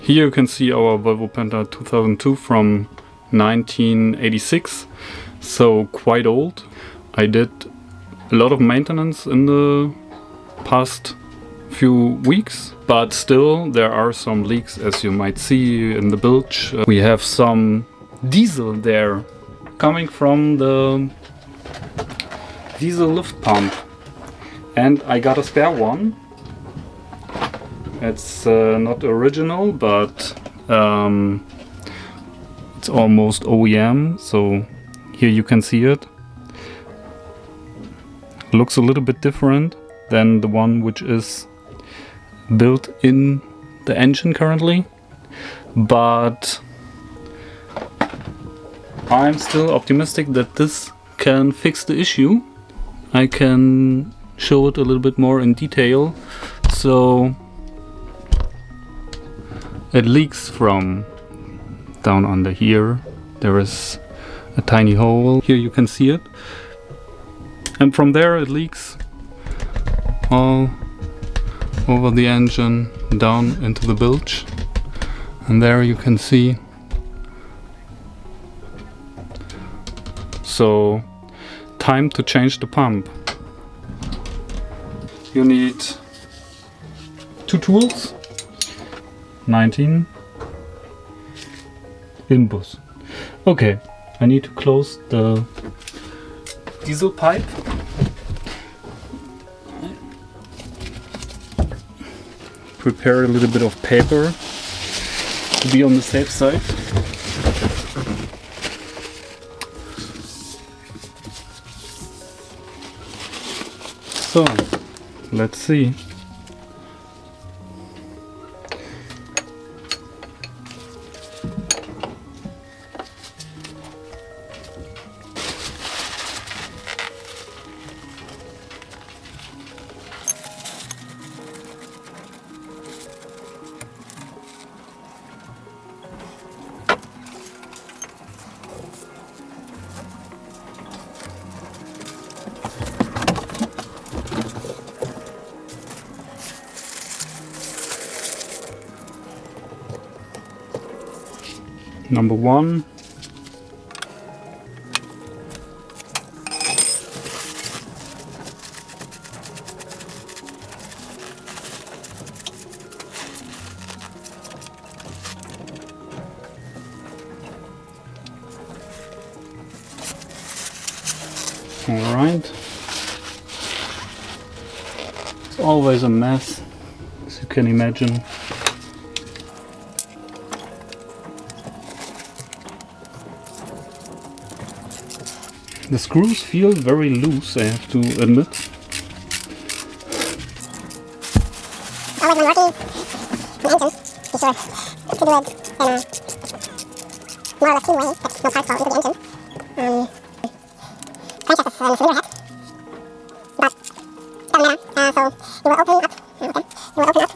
Here you can see our Volvo Penta 2002 from 1986, so quite old. I did a lot of maintenance in the past few weeks, but still there are some leaks, as you might see in the bilge. We have some diesel there coming from the diesel lift pump, and I got a spare one. It's not original, but it's almost OEM, so here you can see it. Looks a little bit different than the one which is built in the engine currently, but I'm still optimistic that this can fix the issue. I can show it a little bit more in detail. So it leaks from down under here. There is a tiny hole. Here you can see it. And from there it leaks all over the engine down into the bilge. And there you can see. So time to change the pump. You need two tools. 19 Imbus. Okay, I need to close the diesel pipe. Prepare a little bit of paper to be on the safe side. So, let's see. Number one. All right. It's always a mess, as you can imagine. The screws feel very loose, I have to admit. Always when working the engine, be sure to do it in a more or less clean way, that no parts fall into the engine. Crankshaft is in a cylinder head, but doesn't matter, so you will open up, okay, you will open up.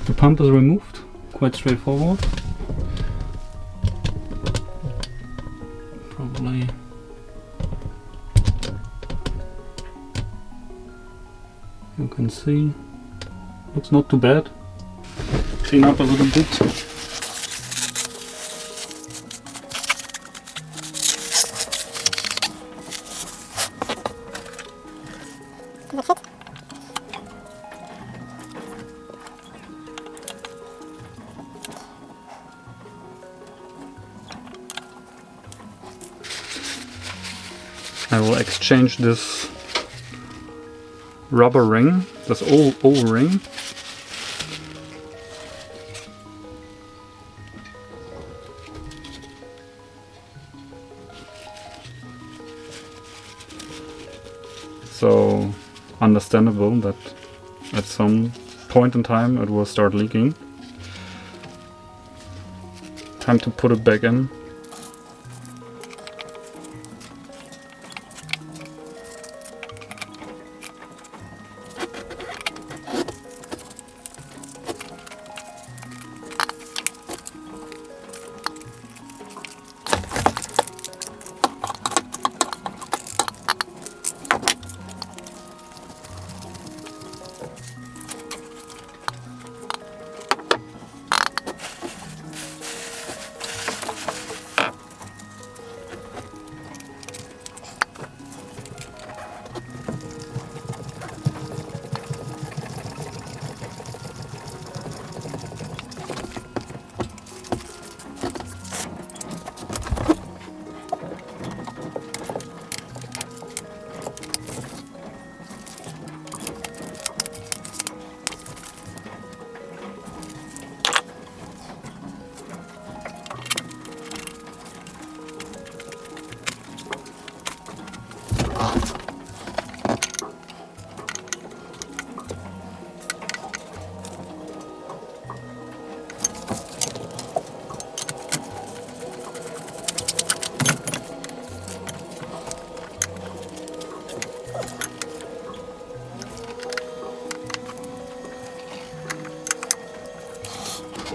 The pump is removed, quite straightforward. Probably you can see, looks not too bad. Clean up a little bit. That's it. I will exchange this rubber ring, this O-ring. So understandable that at some point in time it will start leaking. Time to put it back in.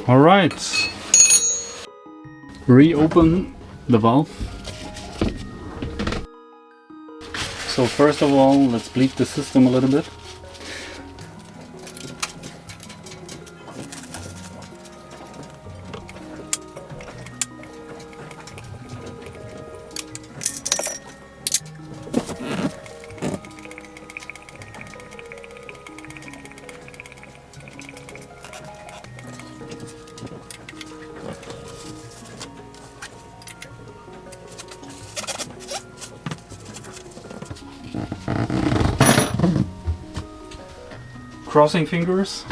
Alright. Reopen the valve. So first of all, let's bleed the system a little bit. Crossing fingers.